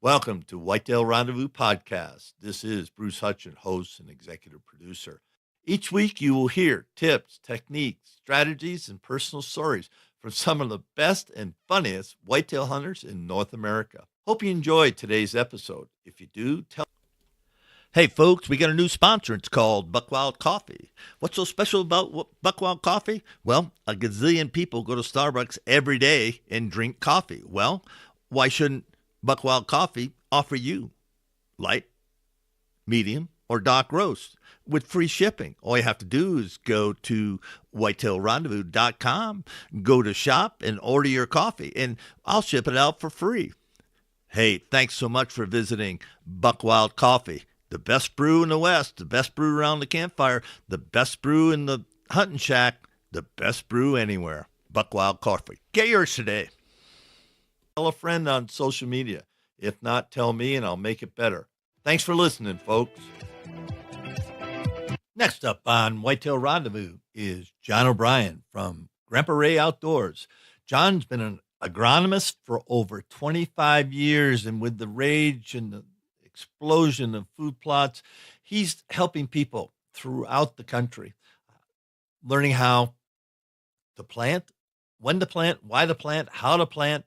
Welcome to Whitetail Rendezvous Podcast. This is Bruce Hutchin, host and executive producer. Each week you will hear tips, techniques, strategies, and personal stories from some of the best and funniest whitetail hunters in North America. Hope you enjoyed today's episode. If you do, tell. Hey folks, we got a new sponsor. It's called Buckwild Coffee. What's so special about Buckwild Coffee? Well, a gazillion people go to Starbucks every day and drink coffee. Well, why shouldn't Buckwild Coffee offer you light, medium, or dark roast with free shipping? All you have to do is go to whitetailrendezvous.com, go to shop, and order your coffee, and I'll ship it out for free. Hey, thanks so much for visiting Buckwild Coffee. The best brew in the West, the best brew around the campfire, the best brew in the hunting shack, the best brew anywhere. Buckwild Coffee. Get yours today. Tell a friend on social media. If not, tell me and I'll make it better. Thanks for listening, folks. Next up on Whitetail Rendezvous is John O'Brien from Grandpa Ray Outdoors. John's been an agronomist for over 25 years, and with the rage and the explosion of food plots, he's helping people throughout the country, learning how to plant, when to plant, why to plant, how to plant,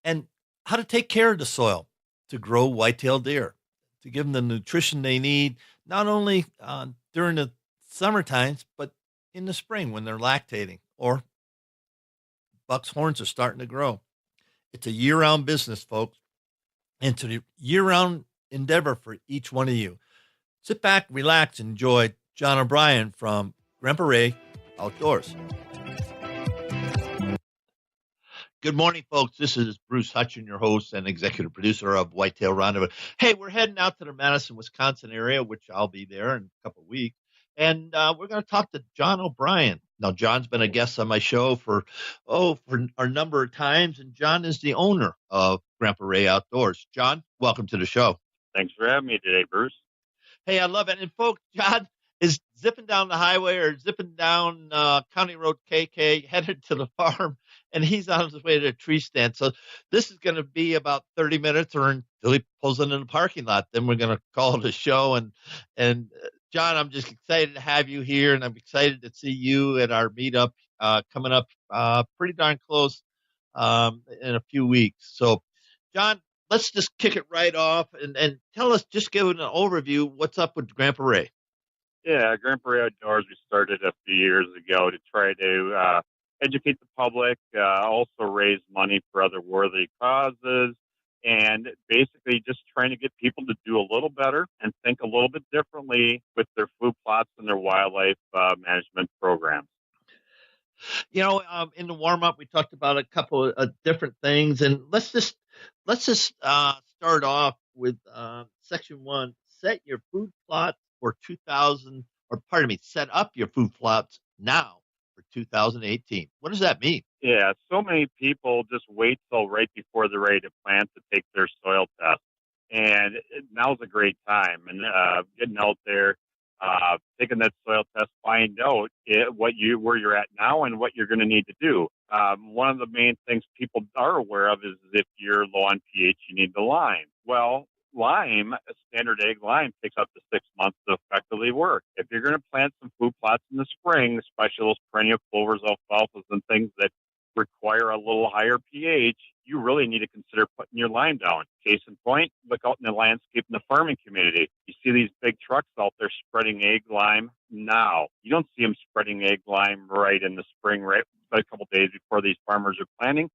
and how to take care of the soil to grow whitetail deer, to give them the nutrition they need, not only during the summer times, but in the spring when they're lactating or buck's horns are starting to grow. It's a year-round business, folks, and it's a year-round endeavor for each one of you. Sit back, relax, enjoy John O'Brien from Grandpa Ray Outdoors. Good morning, folks. This is Bruce Hutchin, your host and executive producer of Whitetail Rendezvous. Hey, we're heading out to the Madison, Wisconsin area, which I'll be there in a couple of weeks. And we're going to talk to John O'Brien. Now, John's been a guest on my show for a number of times, and John is the owner of Grandpa Ray Outdoors. John, welcome to the show. Thanks for having me today, Bruce. Hey, I love it. And folks, John is zipping down the highway or zipping down County Road KK, headed to the farm, and he's on his way to a tree stand. So this is going to be about 30 minutes or until he pulls in the parking lot. Then we're going to call it a show. And John, I'm just excited to have you here, and I'm excited to see you at our meetup coming up pretty darn close in a few weeks. So, John, let's just kick it right off and tell us, just give an overview, what's up with Grandpa Ray. Yeah, Grandpa Ray Outdoors, we started a few years ago to try to educate the public, also raise money for other worthy causes, and basically just trying to get people to do a little better and think a little bit differently with their food plots and their wildlife management programs. You know, in the warm-up, we talked about a couple of different things, and let's just start off with section 1. Set your food plots for 2000, or pardon me, set up your food plots now for 2018. What does that mean? Yeah, so many people just wait till right before they're ready to plant to take their soil test, and now's a great time. And getting out there, taking that soil test, find out where you're at now and what you're going to need to do. One of the main things people are aware of is if you're low on pH, you need the lime. Well, lime, a standard egg lime, takes up to 6 months to effectively work. If you're going to plant some food plots in the spring, especially those perennial clovers, alfalfas, and things that require a little higher pH, you really need to consider putting your lime down. Case in point, look out in the landscape in the farming community. You see these big trucks out there spreading egg lime now. You don't see them spreading egg lime right in the spring, right a couple days before these farmers are planting.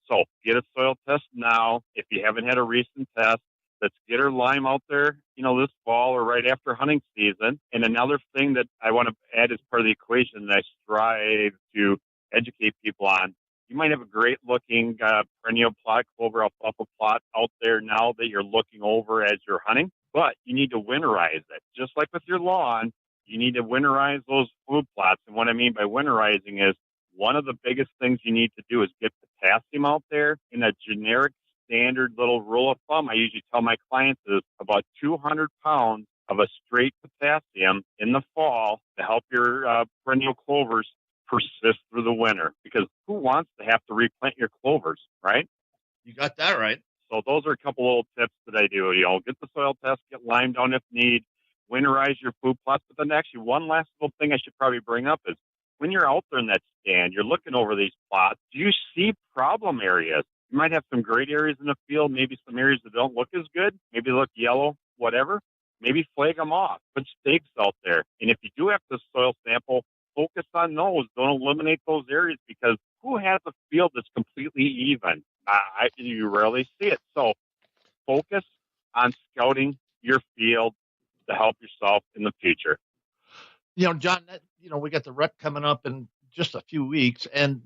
So get a soil test now. If you haven't had a recent test, let's get our lime out there, this fall or right after hunting season. And another thing that I want to add as part of the equation that I strive to educate people on, you might have a great looking perennial plot, clover, alfalfa plot out there now that you're looking over as you're hunting, but you need to winterize it. Just like with your lawn, you need to winterize those food plots. And what I mean by winterizing is one of the biggest things you need to do is get potassium out there in a generic standard little rule of thumb I usually tell my clients is about 200 pounds of a straight potassium in the fall to help your perennial clovers persist through the winter. Because who wants to have to replant your clovers, right? You got that right. So those are a couple little tips that I do. Get the soil test, get lime down if need, winterize your food plots. But then actually one last little thing I should probably bring up is when you're out there in that stand, you're looking over these plots, do you see problem areas? You might have some great areas in the field, maybe some areas that don't look as good, maybe look yellow, whatever. Maybe flag them off, put stakes out there. And if you do have to soil sample, focus on those. Don't eliminate those areas because who has a field that's completely even? You rarely see it. So focus on scouting your field to help yourself in the future. John, we got the rep coming up in just a few weeks, and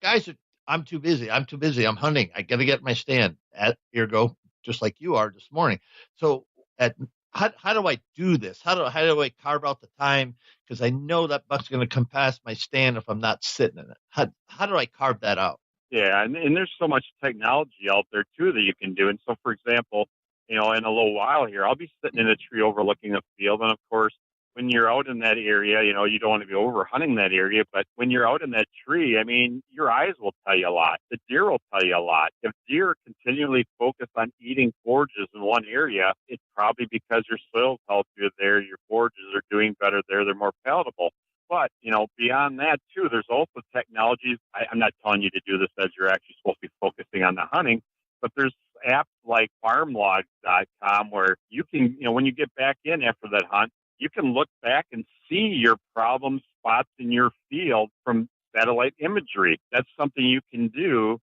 guys, I'm too busy. I'm hunting. I got to get my stand at Ergo, just like you are this morning. So, how do I do this? How do I carve out the time? Because I know that buck's going to come past my stand if I'm not sitting in it. How do I carve that out? Yeah, and there's so much technology out there too that you can do. And so, for example, in a little while here, I'll be sitting in a tree overlooking the field, and of course, when you're out in that area, you don't want to be over hunting that area. But when you're out in that tree, I mean, your eyes will tell you a lot. The deer will tell you a lot. If deer continually focus on eating forages in one area, it's probably because your soil's healthier there. Your forages are doing better there. They're more palatable. But, beyond that, too, there's also technologies. I'm not telling you to do this as you're actually supposed to be focusing on the hunting, but there's apps like farmlogs.com where you can, when you get back in after that hunt, you can look back and see your problem spots in your field from satellite imagery. That's something you can do.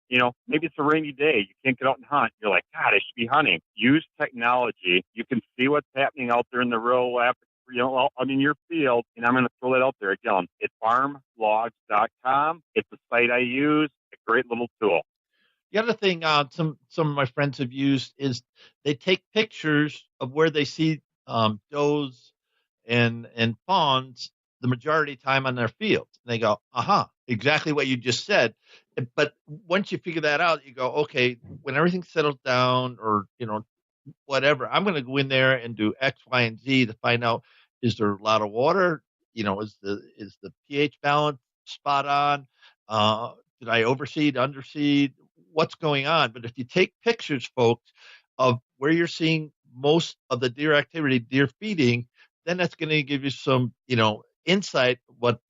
Maybe it's a rainy day. You can't get out and hunt. You're like, God, I should be hunting. Use technology. You can see what's happening out there in the real app. Your field, and I'm going to throw that out there again. It's farmlogs.com. It's a site I use, a great little tool. The other thing some of my friends have used is they take pictures of where they see does and fawns the majority of time on their fields. And they go, exactly what you just said. But once you figure that out, you go, okay, when everything settles down or, whatever, I'm going to go in there and do X, Y, and Z to find out, is there a lot of water? Is the pH balance spot on? Did I overseed, underseed? What's going on? But if you take pictures, folks, of where you're seeing most of the deer activity, deer feeding, then that's going to give you some, insight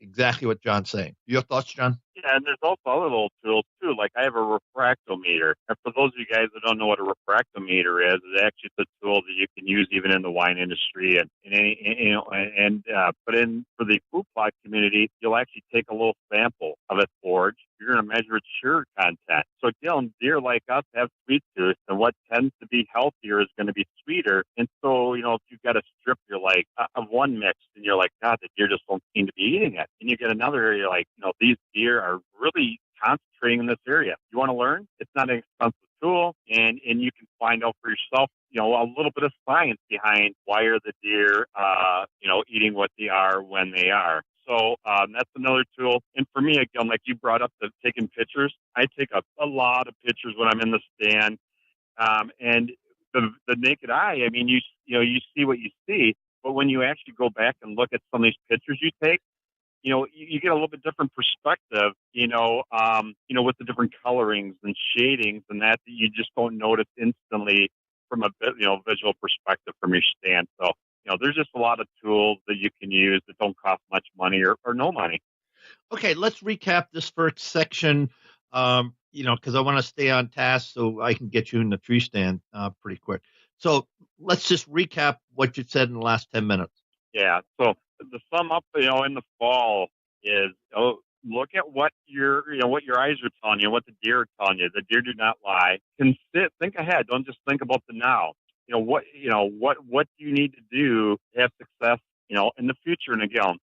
exactly what John's saying. Your thoughts, John? Yeah, and there's also other little tools too. Like I have a refractometer, and for those of you guys that don't know what a refractometer is, it's actually a tool that you can use even in the wine industry and in any, but for the food plot community, you'll actually take a little sample of a forage. You're going to measure its sugar content. So again, deer like us have sweet tooth, and what tends to be healthier is going to be sweeter. And so, if you've got a strip, you're like of one mix, and you're like, God, the deer just don't seem to be eating it. And you get another area, like, these deer are really concentrating in this area. You want to learn? It's not an expensive tool, and you can find out for yourself, a little bit of science behind why are the deer, eating what they are when they are. So that's another tool. And for me, again, like you brought up the taking pictures, I take a lot of pictures when I'm in the stand. And the naked eye, I mean, you see what you see, but when you actually go back and look at some of these pictures you take, you get a little bit different perspective, with the different colorings and shadings and that you just don't notice instantly from a visual perspective from your stand. So, there's just a lot of tools that you can use that don't cost much money or no money. Okay, let's recap this first section, because I want to stay on task so I can get you in the tree stand pretty quick. So let's just recap what you said in the last 10 minutes. Yeah. So the sum up, in the fall is look at what your eyes are telling you, what the deer are telling you. The deer do not lie. Think ahead. Don't just think about the now. What do you need to do to have success, in the future? And again,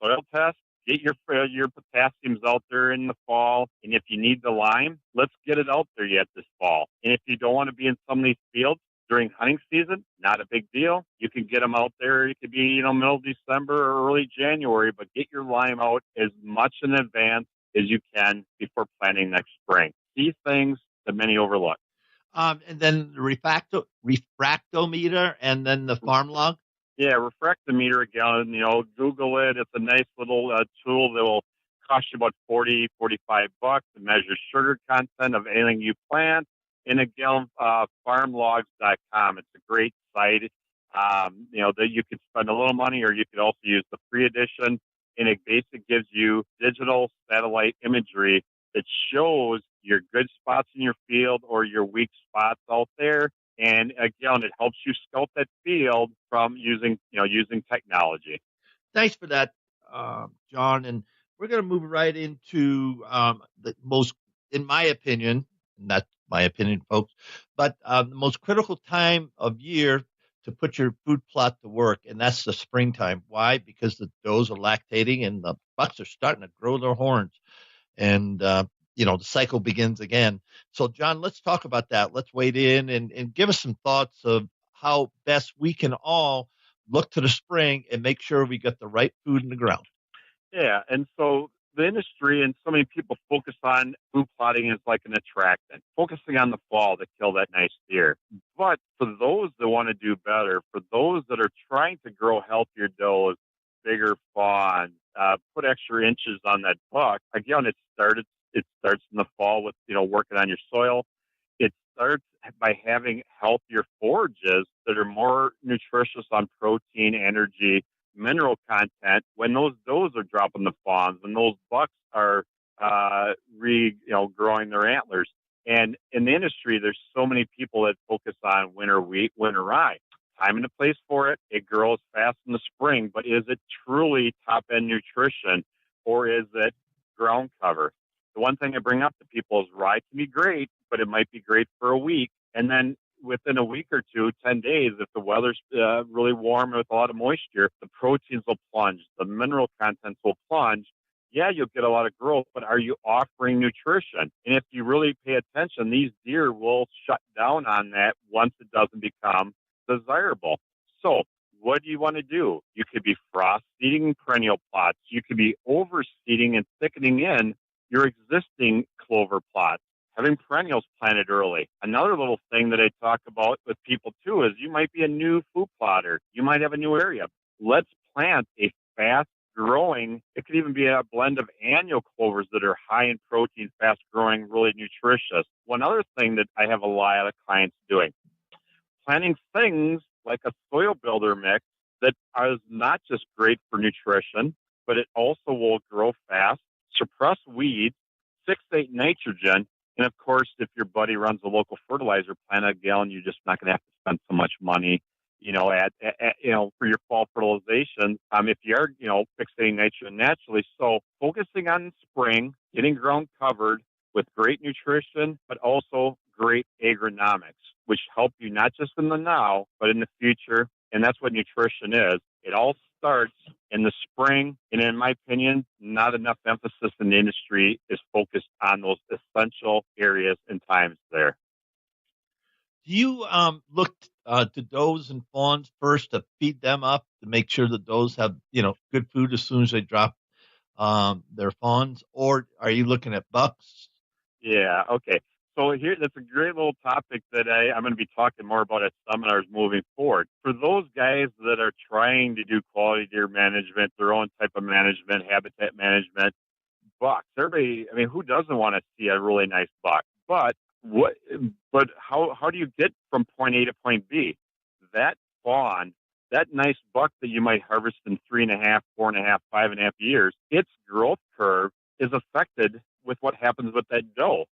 soil test, get your potassiums out there in the fall. And if you need the lime, let's get it out there yet this fall. And if you don't want to be in some of these fields during hunting season, not a big deal. You can get them out there. It could be, middle of December or early January, but get your lime out as much in advance as you can before planting next spring. These things that many overlook. And then the refractometer and then the farm log? Yeah, refractometer again, Google it. It's a nice little tool that will cost you about $45 to measure sugar content of anything you plant. And again, farmlogs.com. It's a great site. That you could spend a little money, or you could also use the free edition. And it basically gives you digital satellite imagery that shows your good spots in your field or your weak spots out there. And again, it helps you scout that field from using technology. Thanks for that, John. And we're going to move right into the most, in my opinion, not my opinion, folks, but the most critical time of year to put your food plot to work, and that's the springtime. Why? Because the does are lactating and the bucks are starting to grow their horns, and the cycle begins again. So, John, let's talk about that. Let's wade in and give us some thoughts of how best we can all look to the spring and make sure we get the right food in the ground. Yeah, and so the industry and so many people focus on food plotting as like an attractant, focusing on the fall to kill that nice deer. But for those that want to do better, for those that are trying to grow healthier does, bigger fawns, put extra inches on that buck, again, it starts in the fall with working on your soil. It starts by having healthier forages that are more nutritious on protein, energy, mineral content. When those does are dropping the fawns, when those bucks are growing their antlers. And in the industry, there's so many people that focus on winter wheat, winter rye. Time and a place for it. It grows fast in the spring, but is it truly top end nutrition, or is it ground cover? The one thing I bring up to people is rye can be great, but it might be great for a week. And then within a week or two, 10 days, if the weather's really warm with a lot of moisture, the proteins will plunge, the mineral contents will plunge. Yeah, you'll get a lot of growth, but are you offering nutrition? And if you really pay attention, these deer will shut down on that once it doesn't become desirable. So what do you want to do? You could be frost seeding perennial plots. You could be overseeding and thickening in your existing clover plots, having perennials planted early. Another little thing that I talk about with people too is you might be a new food plotter. You might have a new area. Let's plant a fast growing, it could even be a blend of annual clovers that are high in protein, fast growing, really nutritious. One other thing that I have a lot of clients doing, planting things like a soil builder mix that is not just great for nutrition, but it also will grow fast, suppress weeds, fixate nitrogen. And of course, if your buddy runs a local fertilizer plant, again, you're just not going to have to spend so much money, for your fall fertilization. If you are, fixating nitrogen naturally. So focusing on spring, getting ground covered with great nutrition, but also great agronomics, which help you not just in the now, but in the future. And that's what nutrition is. It all starts in the spring. And in my opinion, not enough emphasis in the industry is focused on those essential areas and times there. Do you look to does and fawns first to feed them up to make sure the does have good food as soon as they drop their fawns, or are you looking at bucks? Yeah. Okay. So here, that's a great little topic that I'm going to be talking more about at seminars moving forward. For those guys that are trying to do quality deer management, their own type of management, habitat management, bucks. Everybody, I mean, who doesn't want to see a really nice buck? But what? But how do you get from point A to point B? That fawn, that nice buck that you might harvest in 3.5, 4.5, 5.5 years, its growth curve is affected with what happens with that doe.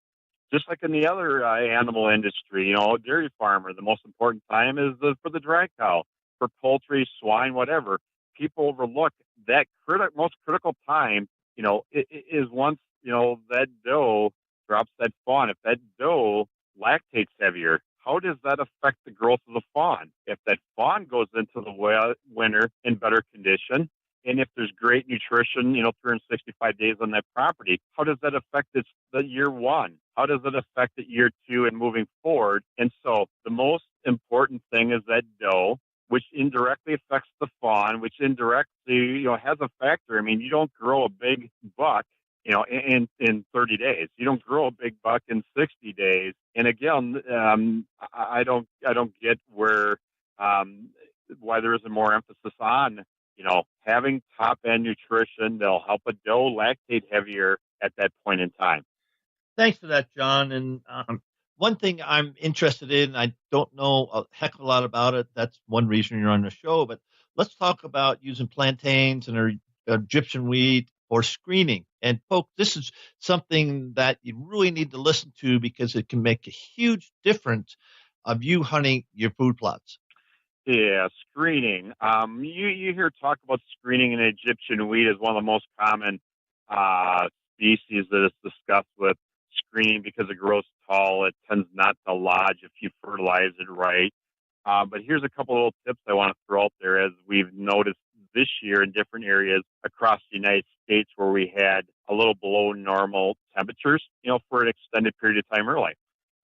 Just like in the other animal industry, dairy farmer, the most important time is for the dry cow, for poultry, swine, whatever. People overlook that most critical time, is once, that doe drops that fawn. If that doe lactates heavier, how does that affect the growth of the fawn? If that fawn goes into the winter in better condition, and if there's great nutrition, 365 days on that property, how does that affect the year one? How does it affect the year two and moving forward? And so the most important thing is that doe, which indirectly affects the fawn, which indirectly, has a factor. I mean, you don't grow a big buck, in 30 days. You don't grow a big buck in 60 days. And again, I don't get why there isn't more emphasis on, having top end nutrition that'll help a doe lactate heavier at that point in time. Thanks for that, John. And One thing I'm interested in, I don't know a heck of a lot about it. That's one reason you're on the show. But let's talk about using plantains and or Egyptian wheat or screening. And folks, this is something that you really need to listen to because it can make a huge difference of you hunting your food plots. Yeah, screening. You hear talk about screening in Egyptian wheat as one of the most common uh, species that is discussed with screening because it grows tall. It tends not to lodge if you fertilize it right. But here's a couple of little tips I want to throw out there as we've noticed this year in different areas across the United States where we had a little below normal temperatures, for an extended period of time early.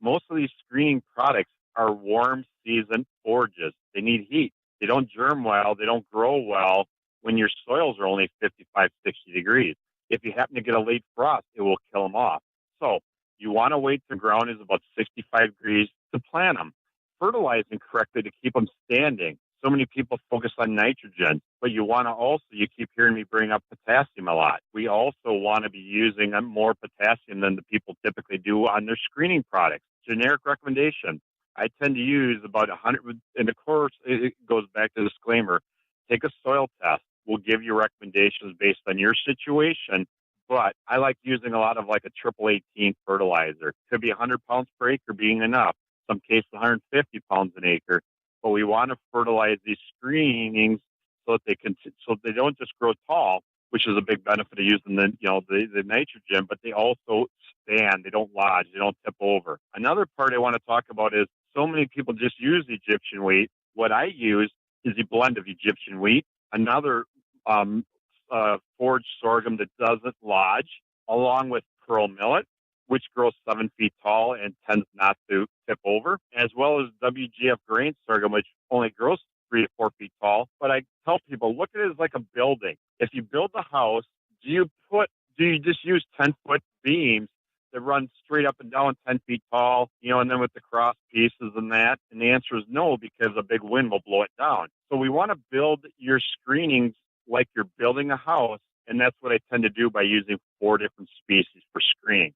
Most of these screening products are warm season forages. They need heat. They don't germ well. They don't grow well when your soils are only 55, 60 degrees. If you happen to get a late frost, it will kill them off. So you want to wait till the ground is about 65 degrees to plant them. Fertilizing correctly to keep them standing. So many people focus on nitrogen, but you want to also, you keep hearing me bring up potassium a lot. We also want to be using more potassium than the people typically do on their screening products. Generic recommendation. I tend to use about 100, and of course, it goes back to the disclaimer. Take a soil test. We'll give you recommendations based on your situation, but I like using a lot of like a triple 18 fertilizer. Could be 100 pounds per acre being enough. Some cases 150 pounds an acre. But we want to fertilize these screenings so that they don't just grow tall, which is a big benefit of using the nitrogen, but they also stand, they don't lodge, they don't tip over. Another part I want to talk about is so many people just use Egyptian wheat. What I use is a blend of Egyptian wheat, another forage sorghum that doesn't lodge, along with pearl millet, which grows 7 feet tall and tends not to tip over, as well as WGF grain sorghum, which only grows 3 to 4 feet tall. But I tell people, look at it as like a building. If you build a house, do you just use 10-foot beams that run straight up and down 10 feet tall, and then with the cross pieces and that? And the answer is no, because a big wind will blow it down. So we want to build your screenings like you're building a house. And that's what I tend to do by using 4 different species for screening.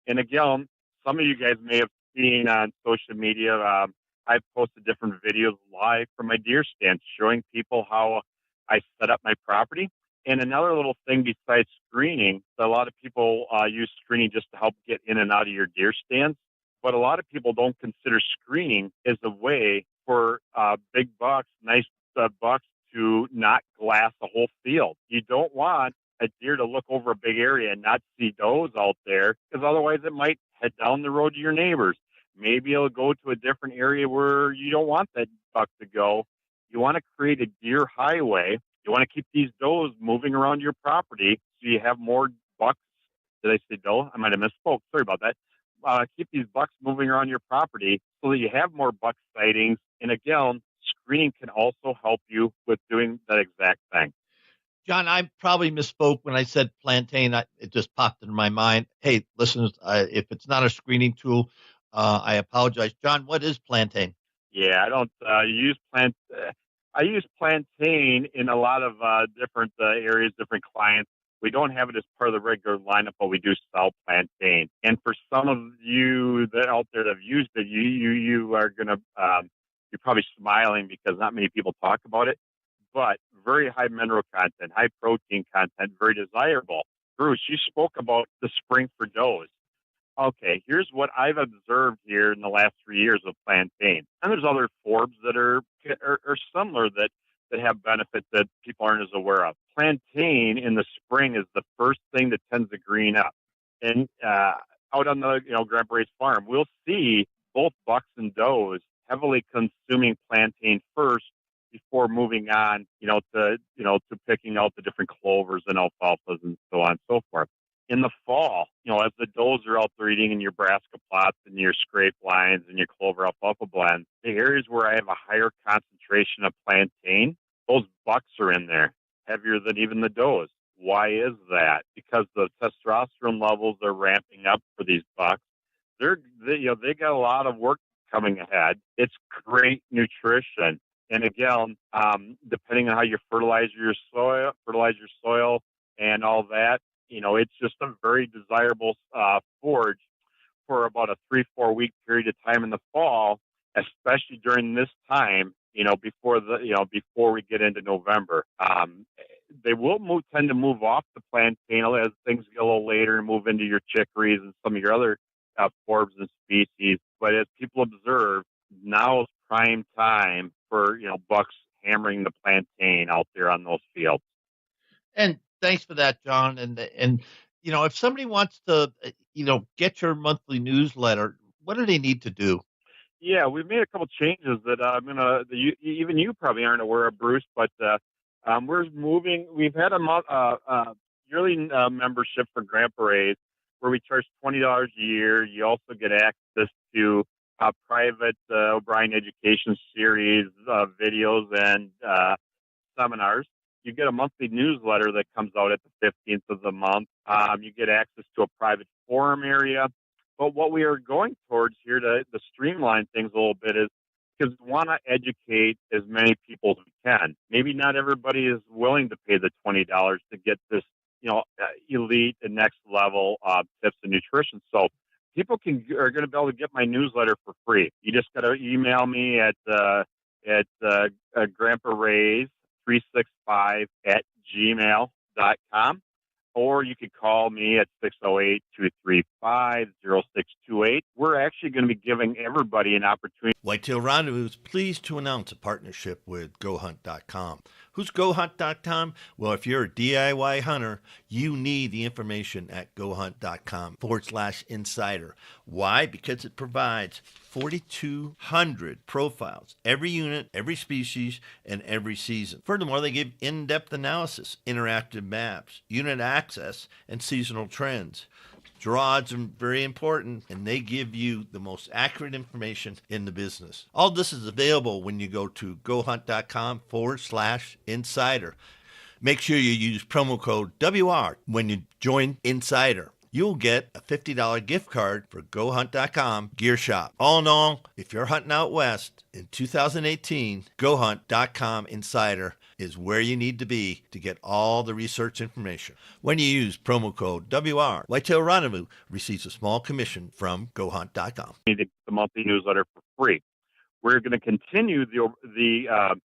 And again, some of you guys may have seen on social media, I've posted different videos live from my deer stand showing people how I set up my property. And another little thing besides screening, a lot of people use screening just to help get in and out of your deer stands. But a lot of people don't consider screening as a way for big bucks, nice bucks, to not glass a whole field. You don't want a deer to look over a big area and not see does out there, because otherwise it might head down the road to your neighbors. Maybe it'll go to a different area where you don't want that buck to go. You want to create a deer highway. You want to keep these does moving around your property so you have more bucks. Did I say doe? I might have misspoke. Sorry about that. Keep these bucks moving around your property so that you have more buck sightings. And again, screening can also help you with doing that exact thing. John, I probably misspoke when I said plantain. It just popped in my mind. Hey, listeners, if it's not a screening tool, I apologize. John, what is plantain? Yeah, I don't use plant. I use plantain in a lot of different areas, different clients. We don't have it as part of the regular lineup, but we do sell plantain. And for some of you that out there that have used it, you are gonna you're probably smiling because not many people talk about it. But very high mineral content, high protein content, very desirable. Bruce, you spoke about the spring for does. Okay, here's what I've observed here in the last 3 years of plantain. And there's other forbs that are similar that have benefits that people aren't as aware of. Plantain in the spring is the first thing that tends to green up. And out on the Grand Prix farm, we'll see both bucks and does heavily consuming plantain first before moving on, to picking out the different clovers and alfalfas and so on and so forth. In the fall, as the does are out there eating in your brassica plots and your scrape lines and your clover alfalfa blend, the areas where I have a higher concentration of plantain, those bucks are in there, heavier than even the does. Why is that? Because the testosterone levels are ramping up for these bucks. They got a lot of work coming ahead. It's great nutrition. And again, depending on how you fertilize your soil and all that, it's just a very desirable forage for about a 3-4 week period of time in the fall, especially during this time, before we get into November. They will tend to move off the plantain as things get a little later and move into your chicories and some of your other forbs and species. But as people observe, now is prime time for bucks hammering the plantain out there on those fields. And thanks for that, John. And if somebody wants to get your monthly newsletter, what do they need to do? Yeah, we've made a couple changes that even you probably aren't aware of, Bruce. But we're moving. We've had a yearly membership for Grandpa Ray's where we charge $20 a year. You also get access to private O'Brien Education Series videos and seminars. You get a monthly newsletter that comes out at the 15th of the month. You get access to a private forum area. But what we are going towards here to streamline things a little bit is because we want to educate as many people as we can. Maybe not everybody is willing to pay the $20 to get this, elite and next level tips and nutrition. So people are going to be able to get my newsletter for free. You just got to email me at Grandpa Ray's 365 at gmail.com. Or you could call me at 608-235-0628. We're actually going to be giving everybody an opportunity. Whitetail Rendezvous is pleased to announce a partnership with GoHunt.com. Who's GoHunt.com? Well, if you're a DIY hunter, you need the information at GoHunt.com/insider. Why? Because it provides 4,200 profiles, every unit, every species, and every season. Furthermore, they give in-depth analysis, interactive maps, unit access, and seasonal trends. Draws are very important, and they give you the most accurate information in the business. All this is available when you go to GoHunt.com/insider. Make sure you use promo code WR when you join Insider. You'll get a $50 gift card for GoHunt.com Gear Shop. All in all, if you're hunting out west in 2018, GoHunt.com Insider is where you need to be to get all the research information. When you use promo code WR, Whitetail Rendezvous receives a small commission from GoHunt.com. The monthly newsletter for free. We're going to continue the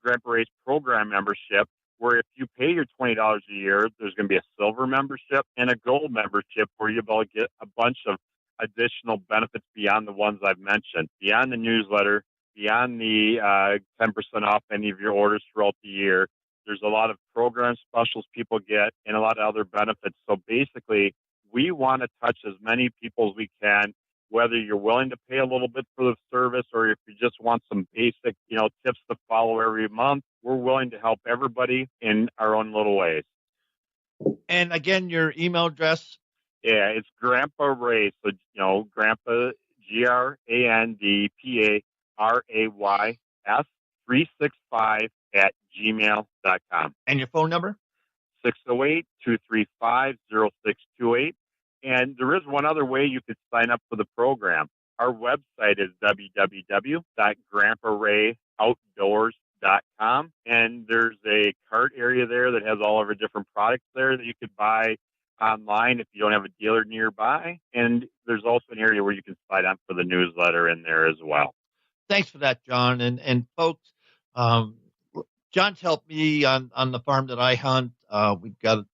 Grandpa Ray's program membership, where if you pay your $20 a year, there's going to be a silver membership and a gold membership where you'll be able to get a bunch of additional benefits beyond the ones I've mentioned, beyond the newsletter, beyond the 10% off any of your orders throughout the year. There's a lot of program specials people get and a lot of other benefits. So basically, we want to touch as many people as we can, whether you're willing to pay a little bit for the service or if you just want some basic, tips to follow every month. We're willing to help everybody in our own little ways. And again, your email address? Yeah, it's Grandpa Ray. So, Grandpa, GRANDPARAYS 365 at gmail.com. And your phone number? 608-235-0628. And there is one other way you could sign up for the program. Our website is www.grandparayoutdoors.com. And there's a cart area there that has all of our different products there that you could buy online if you don't have a dealer nearby. And there's also an area where you can sign up for the newsletter in there as well. Thanks for that, John. And folks, John's helped me on the farm that I hunt. We've got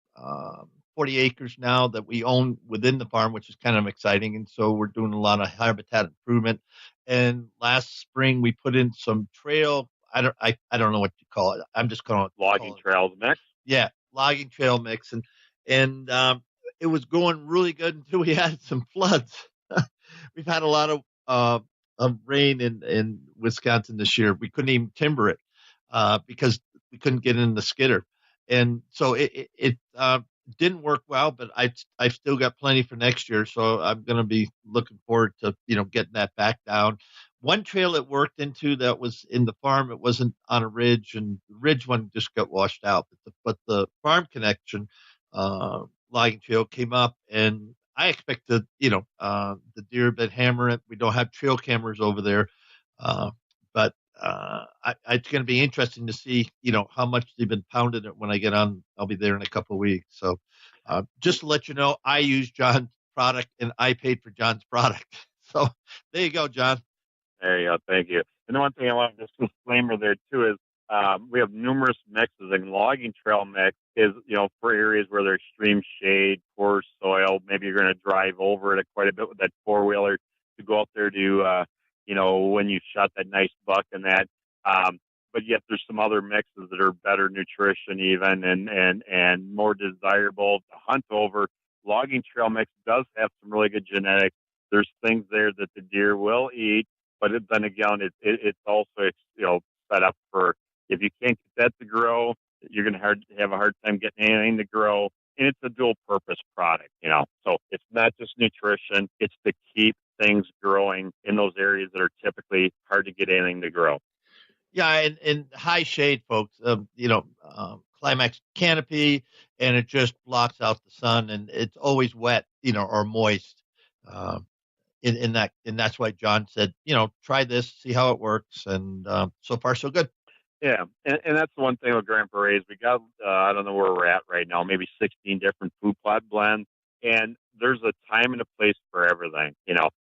40 acres now that we own within the farm, which is kind of exciting. And so we're doing a lot of habitat improvement. And last spring we put in some trail. I don't know what you call it. I'm just calling it logging trails mix. Yeah, logging trail mix, and it was going really good until we had some floods. We've had a lot of rain in Wisconsin this year. We couldn't even timber it because we couldn't get in the skidder, and so it didn't work well. But I've still got plenty for next year, so I'm going to be looking forward to getting that back down. One trail it worked into that was in the farm. It wasn't on a ridge, and the ridge one just got washed out. But the farm connection logging trail came up, and I expected, the deer have been hammering it. We don't have trail cameras over there, but it's going to be interesting to see, how much they've been pounding it when I get on. I'll be there in a couple of weeks. So just to let you know, I use John's product, and I paid for John's product. So there you go, John. There you go. Thank you. And the one thing I want to just disclaimer there too is we have numerous mixes, and logging trail mix is, for areas where there's extreme shade, poor soil. Maybe you're going to drive over it quite a bit with that four-wheeler to go out there to, when you shot that nice buck and that. But yet there's some other mixes that are better nutrition even and more desirable to hunt over. Logging trail mix does have some really good genetics. There's things there that the deer will eat, but then again, it's also set up for, if you can't get that to grow, you're going to have a hard time getting anything to grow. And it's a dual purpose product, So it's not just nutrition, it's to keep things growing in those areas that are typically hard to get anything to grow. Yeah, and high shade, folks. Climax canopy, and it just blocks out the sun, and it's always wet, or moist. And that's why John said, try this, see how it works, and so far so good. Yeah, and that's the one thing with Grand Prix is we got, I don't know where we're at right now, maybe 16 different food plot blends, and there's a time and a place for everything,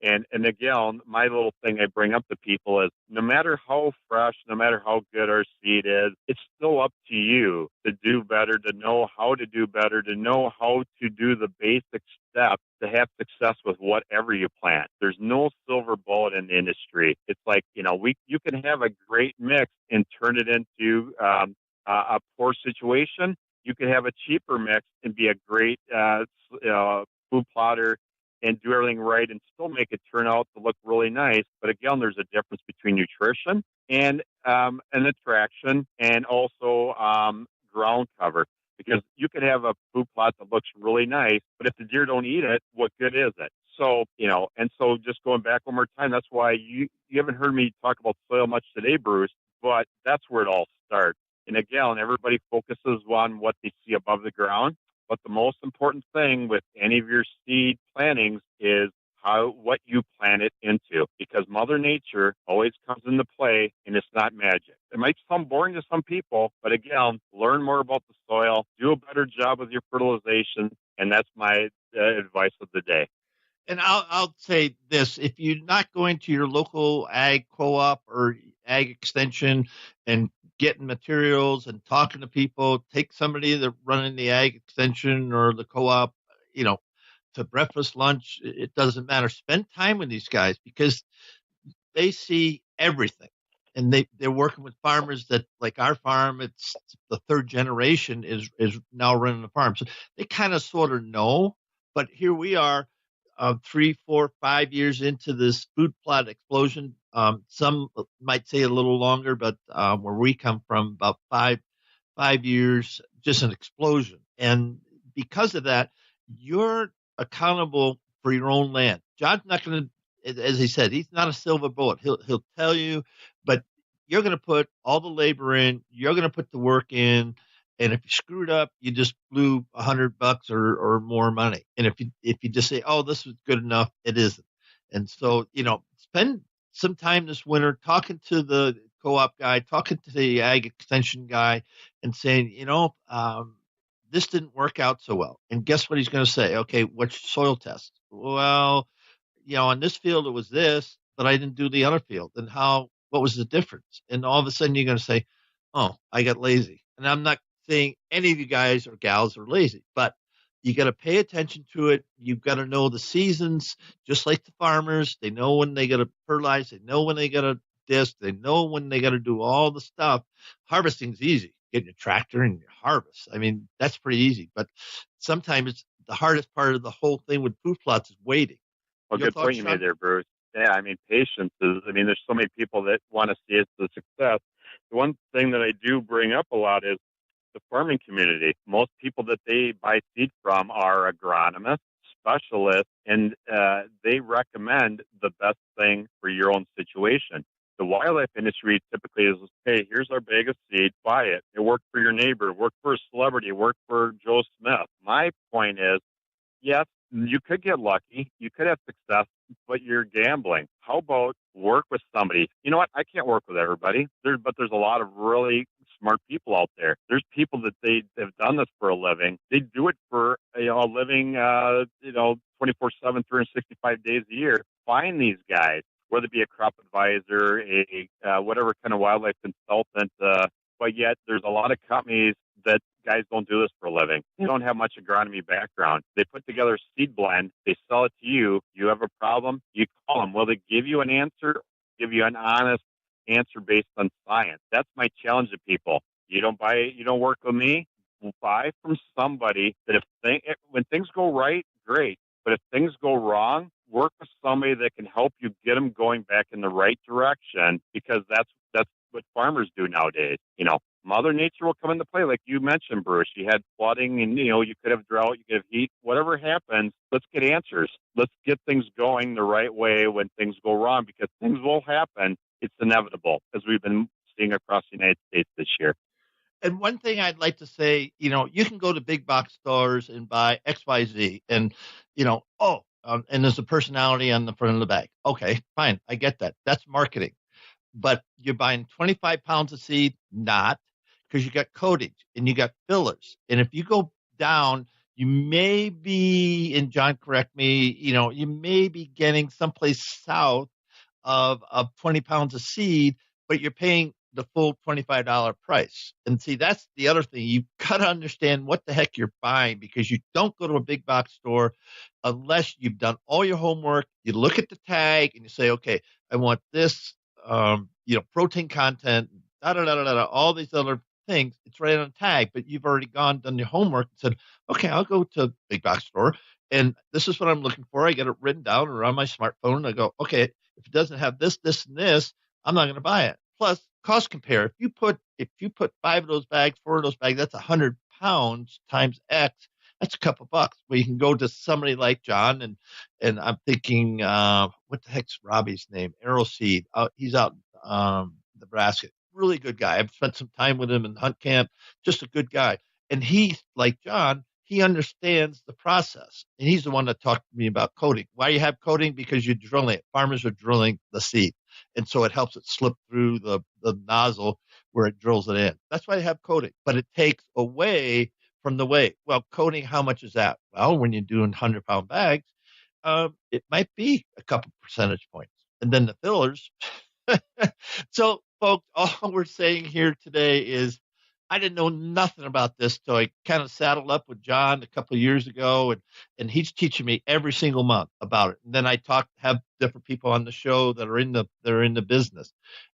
And again, my little thing I bring up to people is no matter how fresh, no matter how good our seed is, it's still up to you to do better, to know how to do better, to know how to do the basic steps to have success with whatever you plant. There's no silver bullet in the industry. It's like, you can have a great mix and turn it into a poor situation. You can have a cheaper mix and be a great food plotter and do everything right and still make it turn out to look really nice. But again, there's a difference between nutrition and attraction and also ground cover. Because you could have a food plot that looks really nice, but if the deer don't eat it, what good is it? So, and so just going back one more time, that's why you haven't heard me talk about soil much today, Bruce, but that's where it all starts. And again, everybody focuses on what they see above the ground. But the most important thing with any of your seed plantings is what you plant it into, because Mother Nature always comes into play, and it's not magic. It might sound boring to some people, but again, learn more about the soil, do a better job with your fertilization, and that's my advice of the day. And I'll say this: if you're not going to your local ag co-op or ag extension and getting materials and talking to people, take somebody that running the ag extension or the co-op, to breakfast, lunch. It doesn't matter. Spend time with these guys because they see everything, and they're working with farmers that, like our farm, it's the third generation is now running the farm, so they kind of sort of know. But here we are, 3, 4, 5 years into this food plot explosion. Some might say a little longer, but where we come from, about 5 years, just an explosion. And because of that, you're accountable for your own land. John's not going to, as he said, he's not a silver bullet. He'll tell you, but you're going to put all the labor in. You're going to put the work in. And if you screwed up, you just blew $100 or more money. And if you just say, "Oh, this was good enough," it isn't. And so, spend some time this winter talking to the co-op guy, talking to the ag extension guy, and saying, this didn't work out so well. And guess what he's going to say? Okay, what's your soil test? Well, on this field it was this, but I didn't do the other field. And what was the difference? And all of a sudden you're going to say, "Oh, I got lazy." And I'm not saying any of you guys or gals are lazy, but you got to pay attention to it. You've got to know the seasons, just like the farmers. They know when they got to fertilize. They know when they got to disc. They know when they got to do all the stuff. Harvesting's easy. Getting a tractor and harvest. I mean, that's pretty easy. But sometimes it's the hardest part of the whole thing with food plots is waiting. Well, good point you made there, Bruce. Yeah, I mean, patience is, there's so many people that want to see it as a success. The one thing that I do bring up a lot is the farming community. Most people that they buy seed from are agronomists, specialists, and they recommend the best thing for your own situation. The wildlife industry typically is, hey, here's our bag of seed, buy it. It worked for your neighbor, it worked for a celebrity, it worked for Joe Smith. My point is, yes, you could get lucky, you could have success, but you're gambling. How about work with somebody? You know what? I can't work with everybody, but there's a lot of really smart people out there. There's people that they have done this for a living. They do it for a living, 24/7, 365 days a year. Find these guys, whether it be a crop advisor, whatever kind of wildlife consultant. But yet there's a lot of companies that guys don't do this for a living. They don't have much agronomy background. They put together a seed blend. They sell it to you. You have a problem, you call them. Will they give you an answer? Give you an honest answer based on science. That's my challenge to people. You don't buy it. You don't work with me. Buy from somebody that when things go right, great. But if things go wrong, work with somebody that can help you get them going back in the right direction, because that's what farmers do nowadays. Mother Nature will come into play, like you mentioned, Bruce. You had flooding, and you could have drought, you could have heat. Whatever happens, let's get answers. Let's get things going the right way when things go wrong, because things will happen. It's inevitable, as we've been seeing across the United States this year. And one thing I'd like to say, you can go to big box stores and buy XYZ, and and there's a personality on the front of the bag. Okay, fine, I get that. That's marketing. But you're buying 25 pounds of seed, not, because you got coatings and you got fillers. And if you go down, you may be, and John, correct me, you may be getting someplace south of 20 pounds of seed, but you're paying the full $25 price. And see, that's the other thing. You've got to understand what the heck you're buying, because you don't go to a big box store unless you've done all your homework. You look at the tag and you say, okay, I want this, protein content, all these other things. It's right on the tag, but you've already done your homework and said, okay, I'll go to a big box store and this is what I'm looking for. I get it written down or on my smartphone. And I go, okay, if it doesn't have this, this, and this, I'm not going to buy it. Plus, cost compare. If you put 5 of those bags, 4 of those bags, that's 100 pounds times X. That's a couple bucks. Where you can go to somebody like John, and I'm thinking, what the heck's Robbie's name? Arrowseed. He's out in Nebraska. Really good guy. I've spent some time with him in hunt camp. Just a good guy. And he, like John, he understands the process. And he's the one that talked to me about coating. Why you have coating? Because you're drilling it. Farmers are drilling the seed. And so it helps it slip through the nozzle where it drills it in. That's why they have coating. But it takes away from the weight. Well, coating, how much is that? Well, when you're doing 100-pound bags, it might be a couple percentage points. And then the fillers. So, folks, all we're saying here today is I didn't know nothing about this till I kind of saddled up with John a couple of years ago, and he's teaching me every single month about it. And then I have different people on the show that are in the business.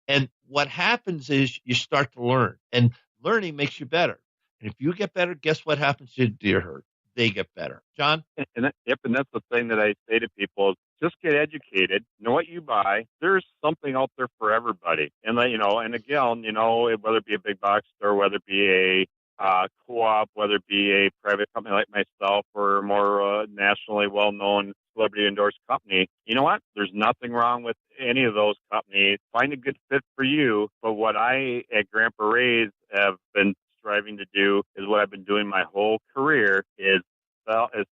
And what happens is you start to learn, and learning makes you better. And if you get better, guess what happens to your deer herd? They get better. John? And that's the thing that I say to people is just get educated, know what you buy. There's something out there for everybody. And, and again, whether it be a big box store, whether it be a co-op, whether it be a private company like myself or a more nationally well-known celebrity endorsed company, you know what? There's nothing wrong with any of those companies. Find a good fit for you. But what I at Grandpa Ray's have been striving to do is what I've been doing my whole career is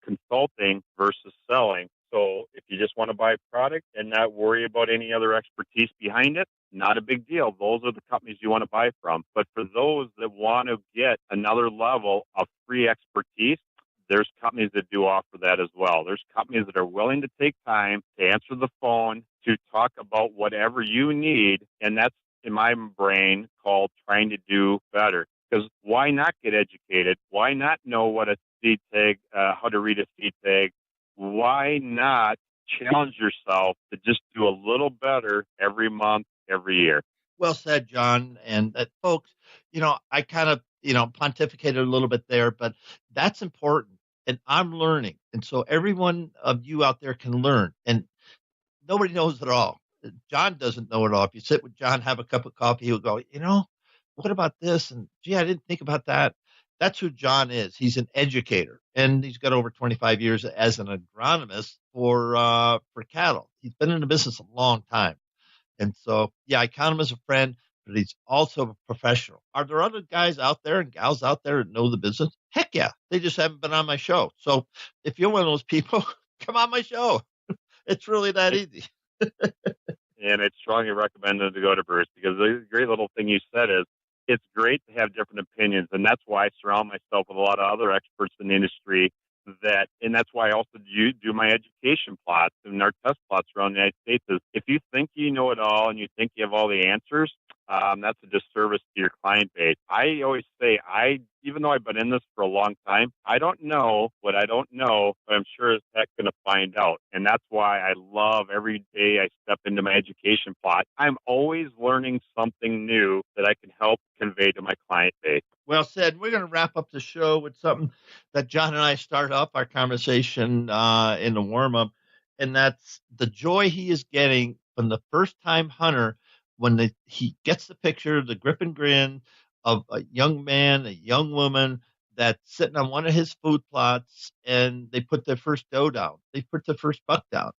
consulting versus selling. So if you just want to buy a product and not worry about any other expertise behind it, not a big deal. Those are the companies you want to buy from. But for those that want to get another level of free expertise, there's companies that do offer that as well. There's companies that are willing to take time to answer the phone, to talk about whatever you need. And that's, in my brain, called trying to do better. Because why not get educated? Why not know what a seed tag, how to read a seed tag? Why not challenge yourself to just do a little better every month, every year? Well said, John. And folks, I kind of, pontificated a little bit there, but that's important. And I'm learning. And so every one of you out there can learn. And nobody knows it all. John doesn't know it all. If you sit with John, have a cup of coffee, he'll go, what about this? And gee, I didn't think about that. That's who John is. He's an educator, and he's got over 25 years as an agronomist for cattle. He's been in the business a long time. And so, yeah, I count him as a friend, but he's also a professional. Are there other guys out there and gals out there that know the business? Heck yeah. They just haven't been on my show. So if you're one of those people, come on my show. It's really that easy. And I'd strongly recommend them to go to Bruce, because the great little thing you said is it's great to have different opinions. And that's why I surround myself with a lot of other experts in the industry and that's why I also do my education plots and our test plots around the United States. Is if you think you know it all and you think you have all the answers, that's a disservice to your client base. I always say, even though I've been in this for a long time, I don't know what I don't know, but I'm sure as heck going to find out. And that's why I love every day I step into my education plot. I'm always learning something new that I can help convey to my client base. Well said. We're going to wrap up the show with something that John and I start off our conversation in the warm up, and that's the joy he is getting from the first time hunter when he gets the picture, the grip and grin of a young man, a young woman that's sitting on one of his food plots, and they put their first doe down. They put their first buck down.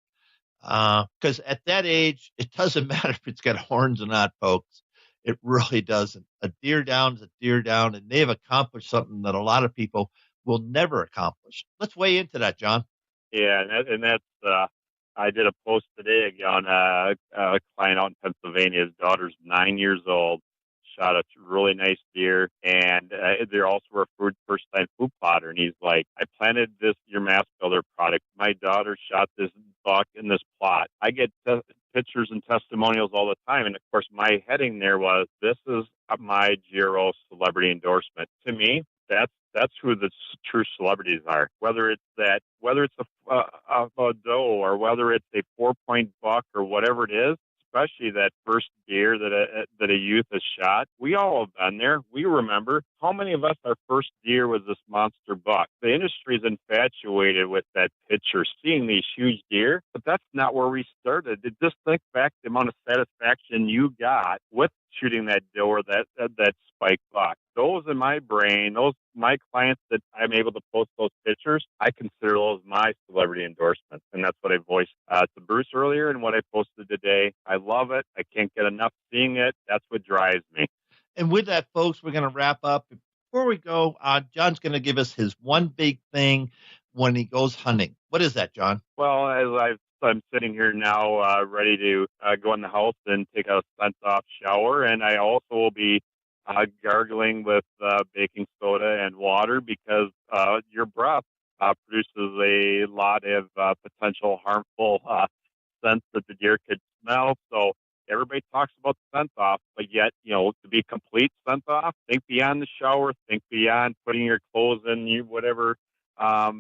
Because at that age, it doesn't matter if it's got horns or not, folks. It really doesn't. A deer down is a deer down, and they've accomplished something that a lot of people will never accomplish. Let's weigh into that, John. Yeah, that's. I did a post today on a client out in Pennsylvania. His daughter's 9 years old. Shot a really nice deer, and they're also a first-time food plotter. And he's like, "I planted your mass builder product. My daughter shot this buck in this plot. I get pictures and testimonials all the time." And of course, my heading there was, "This is my Giro celebrity endorsement." To me, that's who the true celebrities are. Whether it's a doe or whether it's a 4-point buck or whatever it is, especially that first deer that a youth has shot. We all have been there. We remember how many of us, our first deer was this monster buck. The industry is infatuated with that picture, seeing these huge deer, but that's not where we started. Just think back the amount of satisfaction you got with shooting that doe or that spike buck. Those in my brain, my clients that I'm able to post those pictures, I consider those my celebrity endorsements. And that's what I voiced to Bruce earlier and what I posted today. I love it. I can't get enough seeing it. That's what drives me. And with that, folks, we're going to wrap up. Before we go, John's going to give us his one big thing when he goes hunting. What is that, John? Well, as I'm sitting here now, ready to go in the house and take a scent-off shower, and I also will be gargling with baking soda and water because your breath produces a lot of potential harmful scents that the deer could smell. So everybody talks about scent off, but yet, to be complete scent off, think beyond the shower, think beyond putting your clothes in whatever a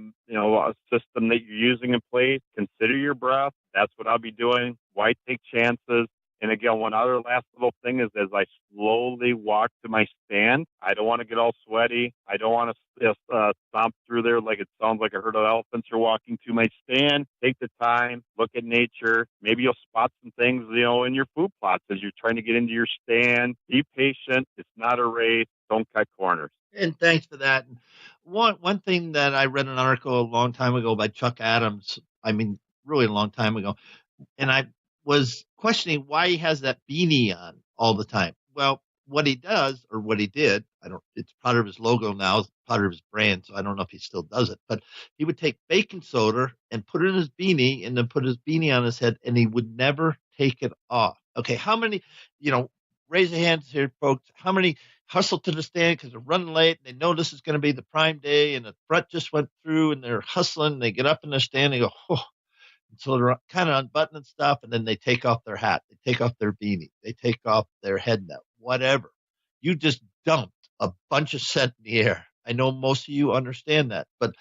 system that you're using in place. Consider your breath. That's what I'll be doing. Why take chances? And again, one other last little thing is as I slowly walk to my stand, I don't want to get all sweaty. I don't want to stomp through there like it sounds like a herd of elephants are walking to my stand. Take the time, look at nature. Maybe you'll spot some things, in your food plots as you're trying to get into your stand. Be patient. It's not a race. Don't cut corners. And thanks for that. One thing that I read an article a long time ago by Chuck Adams, really a long time ago, and I was questioning why he has that beanie on all the time. Well, what he does, or what he did, it's part of his logo now, it's part of his brand, so I don't know if he still does it, but he would take baking soda and put it in his beanie and then put his beanie on his head, and he would never take it off. Okay, how many, raise your hands here, folks, how many hustle to the stand because they're running late and they know this is going to be the prime day and the front just went through and they're hustling, they get up in their stand, they go, oh. So they're kind of unbuttoning stuff, and then they take off their hat, they take off their beanie, they take off their head net, whatever. You just dumped a bunch of scent in the air. I know most of you understand that, but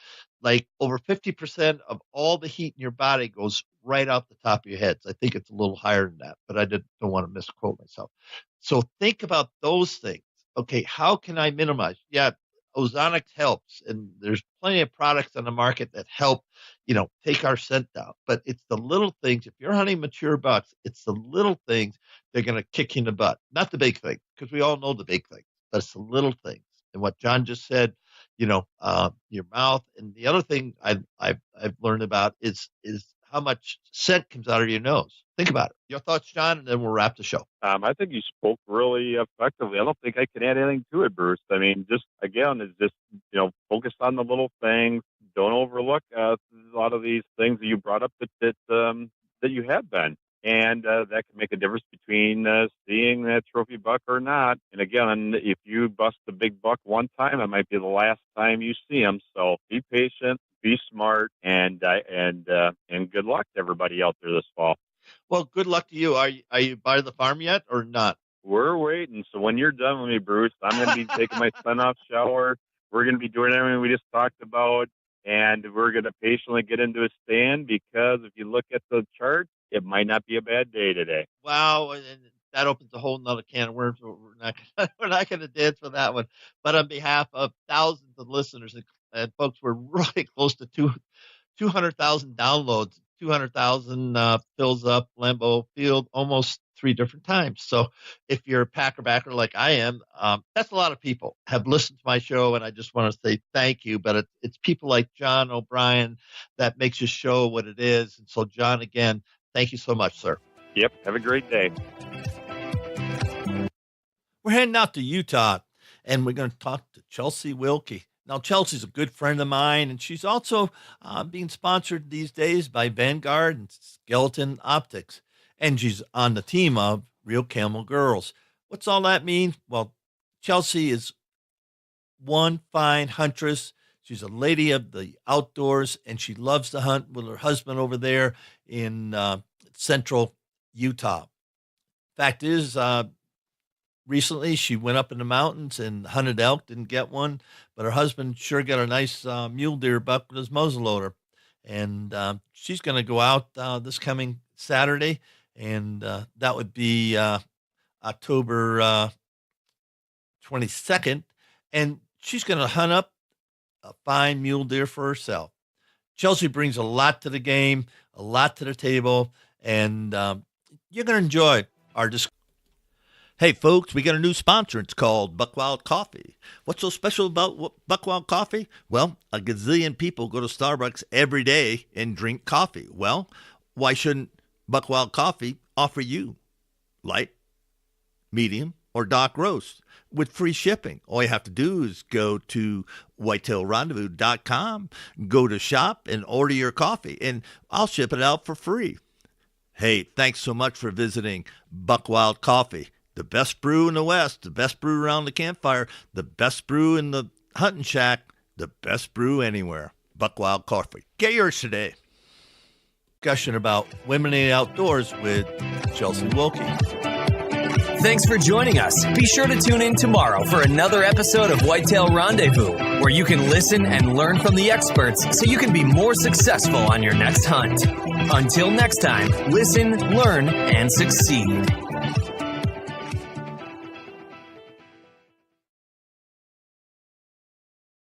like over 50% of all the heat in your body goes right out the top of your heads. I think it's a little higher than that, but I don't want to misquote myself. So think about those things. Okay, how can I minimize? Yeah, ozonics helps, and there's plenty of products on the market that help, take our scent down. But it's the little things. If you're hunting mature bucks, it's the little things they're going to kick you in the butt, not the big things, because we all know the big things, but it's the little things. And what John just said, your mouth. And the other thing I've learned about is how much scent comes out of your nose. Think about it. Your thoughts, John, and then we'll wrap the show. I think you spoke really effectively. I don't think I can add anything to it, Bruce. Just again, it's just focus on the little things. Don't overlook a lot of these things that you brought up that you have been, and that can make a difference between seeing that trophy buck or not. And again, if you bust a big buck one time, it might be the last time you see him. So be patient. be smart, and good luck to everybody out there this fall. Well, good luck to you. Are you by the farm yet or not? We're waiting. So when you're done with me, Bruce, I'm going to be taking my son off shower. We're going to be doing everything we just talked about, and we're going to patiently get into a stand, because if you look at the chart, it might not be a bad day today. Wow, and that opens a whole nother can of worms. We're not going to dance for that one. But on behalf of thousands of listeners, and folks, we're really close to 200,000 downloads, 200,000 fills up Lambeau Field almost 3 different times. So if you're a Packer backer like I am, that's a lot of people have listened to my show, and I just want to say thank you. But it's people like John O'Brien that makes this show what it is. And so, John, again, thank you so much, sir. Yep. Have a great day. We're heading out to Utah, and we're going to talk to Chelsea Wilkie. Now, Chelsea's a good friend of mine, and she's also being sponsored these days by Vanguard and Skeleton Optics. And she's on the team of Real Camel Girls. What's all that mean? Well, Chelsea is one fine huntress. She's a lady of the outdoors, and she loves to hunt with her husband over there in central Utah. Fact is, recently she went up in the mountains and hunted elk, didn't get one, but her husband sure got a nice mule deer buck with his muzzleloader. And she's going to go out this coming Saturday, and that would be October 22nd. And she's going to hunt up a fine mule deer for herself. Chelsea brings a lot to the game, a lot to the table, and you're going to enjoy our discussion. Hey, folks, we got a new sponsor. It's called Buckwild Coffee. What's so special about Buckwild Coffee? Well, a gazillion people go to Starbucks every day and drink coffee. Well, why shouldn't Buckwild Coffee offer you light, medium, or dark roast with free shipping? All you have to do is go to whitetailrendezvous.com, go to shop, and order your coffee, and I'll ship it out for free. Hey, thanks so much for visiting Buckwild Coffee. The best brew in the West, the best brew around the campfire, the best brew in the hunting shack, the best brew anywhere. Buckwild Coffee. Get yours today. Discussion about women in the outdoors with Chelsea Wilkie. Thanks for joining us. Be sure to tune in tomorrow for another episode of Whitetail Rendezvous, where you can listen and learn from the experts so you can be more successful on your next hunt. Until next time, listen, learn, and succeed.